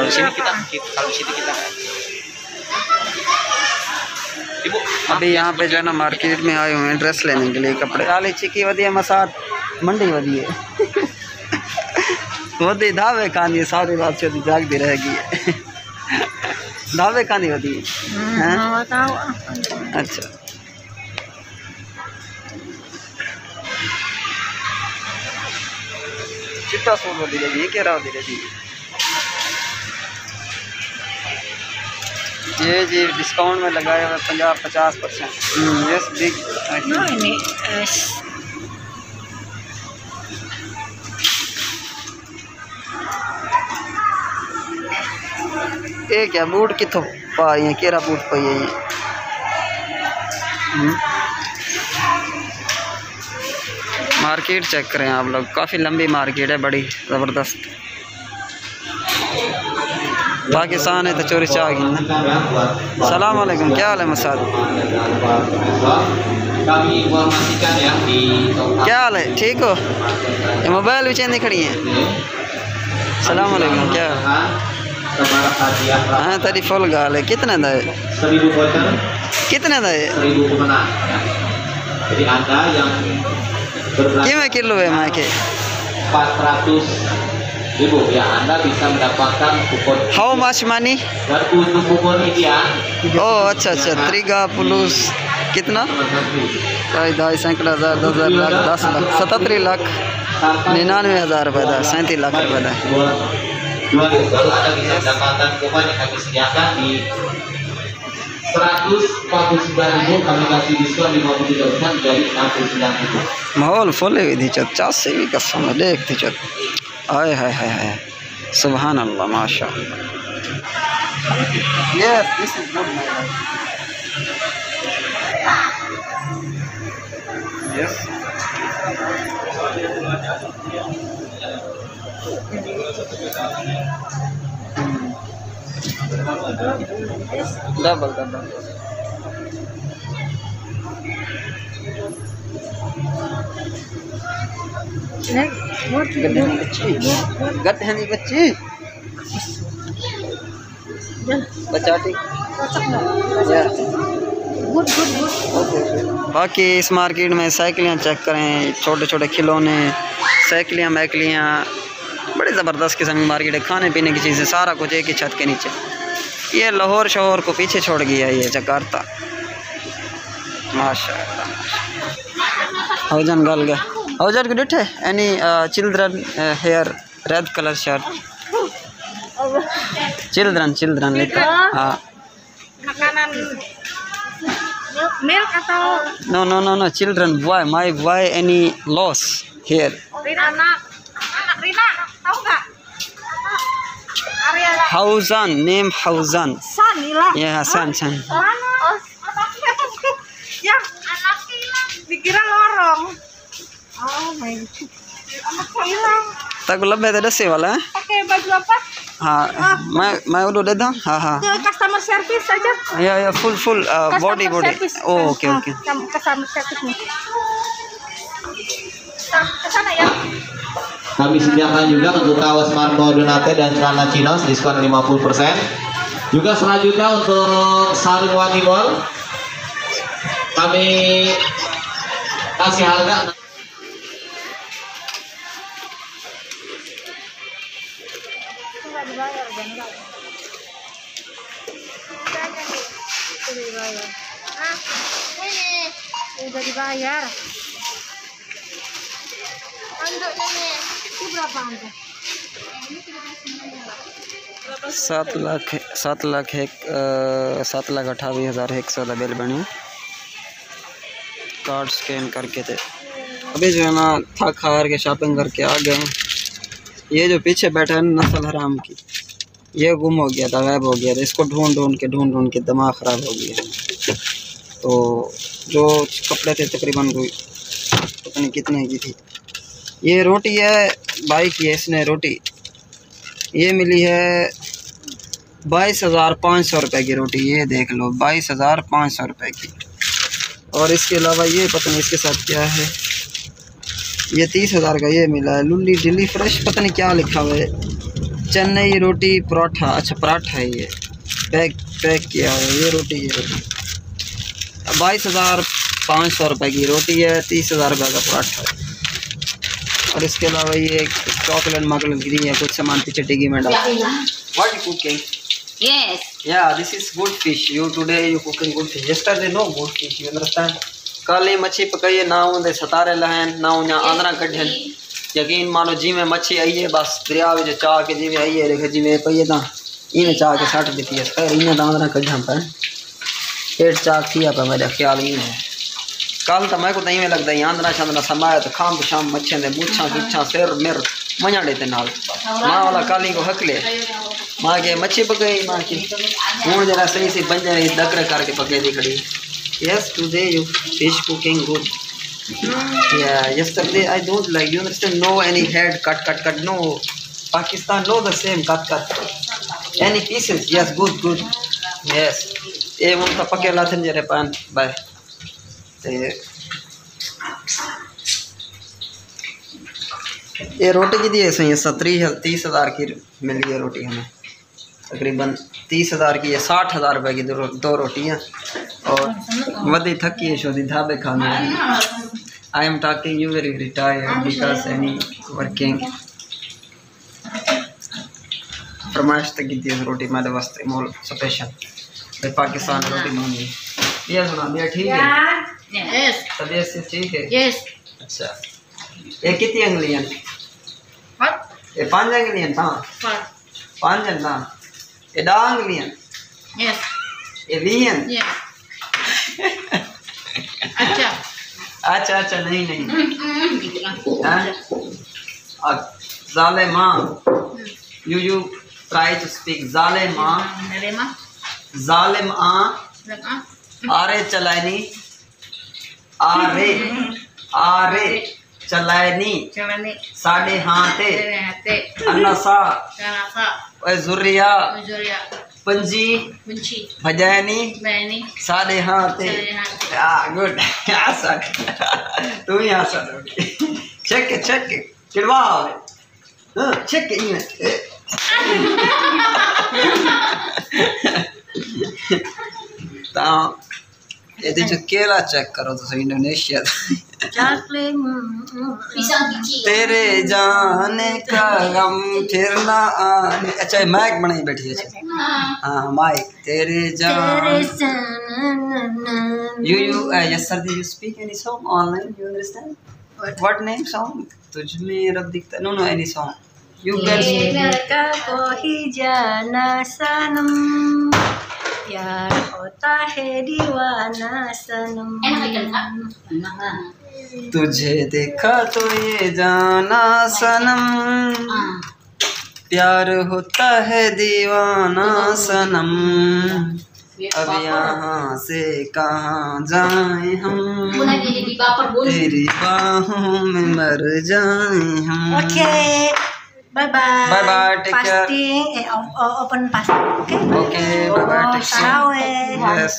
Kalau sini kita Ibu, अभी यहाँ पे जो है ना मार्केट में आए हुए हैं ड्रेस लेने के लिए, कपड़े आले चिकी वधिया मसाद मंडी वधी है वधी धावे खानी है सारी रात से जागती रहेगी धावे खानी वधी है। अच्छा चिट्टा सूट वधी रहेगी, ये क्या वधी रहेगी? ये जी डिस्काउंट में लगाया हुआ 50%। यस बिग ये क्या बूट कितों पाई है, केरा बूट पाई है ये? मार्केट चेक करें आप लोग, काफ़ी लंबी मार्केट है, बड़ी ज़बरदस्त। पाकिस्तान है तो चोरी चाह गई। सलाम अलैकुम, क्या हाल है मसाद? क्या हाल है, ठीक हो? ये मोबाइल भी चेंज खड़ी है। सलाम अलैकुम, क्या? हाँ तेरी फुल गाल है। कितने दा है? कितने दा है? किमें किलो है माँ के? 400.000 ya, Anda bisa mendapatkan kupon. How much money? Dan untuk kupon ini ya. Oh अच्छा अच्छा 30 कितना? 2.5 सैकड़ा 1000 लाख 10 लाख 77 लाख 99,000 रुपये था, 37 लाख रुपये था। Baru Anda bisa mendapatkan kupon yang kami sediakan di 149.000, kami kasih diskon 53% jadi 69.000। माहौल फुल हुई थी चत, 50 से भी कसम है देखती चत। आए हाय हाय हाय, सुभान अल्लाह, माशा अल्लाह। Yes this is good my life. Yes double double गड्ढे बच्ची बचाटी। बाकी इस मार्केट में साइकिलें चेक करें, छोटे छोटे खिलौने, साइकिलियाँ मैकलियाँ, बड़ी ज़बरदस्त किस्म की मार्केट है। खाने पीने की चीज़ें सारा कुछ एक ही छत के नीचे। ये लाहौर शहर को पीछे छोड़ गया ये जकार्ता, माशाअल्लाह। हौजन गल गया हौजन को डिठे any children hair red colour shirt children लिखा। हाँ milk atau no children, why any loss here? anak Rina, tahu nggak? Ariela. Hauzan, name Hauzan. San hilang. Yeah, San. Ya, anak hilang. Dikira lorong. Oh my god. Anak hilang. तक लब्बे तो दसे वाला है। Pakai baju apa? हाँ मैं उधर दे दूँ। हाँ Ke customer service saja. या full body service. oh oke Customer service nih. Ke sana ya. Kami sediakan juga untuk kaos Marco Donate dan celana chinos diskon 50%. Juga selanjutnya untuk sarung wangi mall kami kasih harga Dibayar, jangan dibayar. Ah, ini udah dibayar. Untuk ini itu berapa anda? 7,28,100 bill बनी, card scan करके थे। अभी जो है ना थक हार के शॉपिंग करके आ गए हैं। ये जो पीछे बैठा है नस्ल हराम की, ये गुम हो गया था, गायब हो गया था। इसको ढूंढ के दिमाग ख़राब हो गया। तो जो कपड़े थे तकरीबन कोई पता नहीं कितने की थी। ये रोटी है भाई की है, इसने रोटी ये मिली है 22,500 रुपये की रोटी, ये देख लो 22,500 रुपये की। और इसके अलावा ये पता नहीं इसके साथ क्या है, ये 30,000 का ये मिला है। लुल्ली डिली फ्रेश पता नहीं क्या लिखा हुआ है। चेन्नई रोटी पराठा, अच्छा पराठा है ये, पैक किया है ये रोटी। 22,500 रुपये की रोटी है, 30,000 रुपये का पराठा है। और इसके अलावा ये चॉकलेट मॉकलेट गिरी है, कुछ सामान पीछे टिकी में डाल। What you cooking? Yes. Yeah, this is good fish. You today you cooking good fish. Yesterday no good fish. You understand? कल ही मच्छी पकाई है, ना उन्हें सतारे लहन, ना उन्हें आंध्रा कढ़न। यकीन मानो जी में मच्छी आई है, बस दरिया में जो चाह के जी में आई है, देखो जी में पई है ना, इन्हें चाह के सट देती है। खैर इन्हें आंध्रा कढ़न पर पेट चाह किया पर मेरा ख्याल ही है। कल तो मैं को नहीं में लगता है आंध्रा शांध्रा समाया तो खाम शाम मच्छे ने मूछा गिच्छा सिर मेर मजा देते नाल माँ वाला काली को हकले माँ के मच्छी पकाई माँ की हूँ जरा सही से बन जाए दकरे करके पके दी खड़ी। Yes, today you fish cooking good. Yeah, yesterday I don't like, you understand, no any head cut no. Pakistan no the same cut any pieces. Yes, good. Yes, ये उनका पके लाते जरे पान बाय। ये रोटी की दिए सही 30,000 की मिली है रोटी हमें, तकरीबन 30,000 की है, 60,000 रुपये की दो रोटियाँ। और वधी थकी है शोधी ढाबे खाने। I am talking you very retired because any working. फरमाइश तक की थी रोटी मेरे वास्ते मोल स्पेशल भाई पाकिस्तान रोटी मांगी। ये सुना दिया ठीक है? Yes. तबीयत से ठीक है? Yes. अच्छा ये कितनी अंगलियां? What? ये 5 अंगलियां था? What? 5 था? ये 2 अंगलियां? Yes. ये 20? Yes. अच्छा नहीं जालिमा you try to speak जालिमा जालिम आरे चलानी आरे चलानी साढ़े हाथे अन्नसा जुरिया पंजी भजानी साढ़े हाथे। गुड तुम ही चेक चिड़वा चेक ये जो केला चेक करो तो सही इंडोनेशिया तेरे जाने का गम फिर ना आने। अच्छा माइक बनाई बैठी है। हाँ माइक तेरे जान you yesterday you speak any song online, you understand what name song तुझ में रब दिखता no any song you can speak। को ही जाना सनम प्यार होता है दीवाना सनम। तुझे देखा तो ये जाना सनम प्यार होता है दीवाना सनम। अब यहाँ से कहाँ जाएं हम तेरी बाहों में मर जाएं हम। Okay, bye Bye, take care. Fasting, open fasting. Okay. Okay, bye, take care. Tarawih. Yes.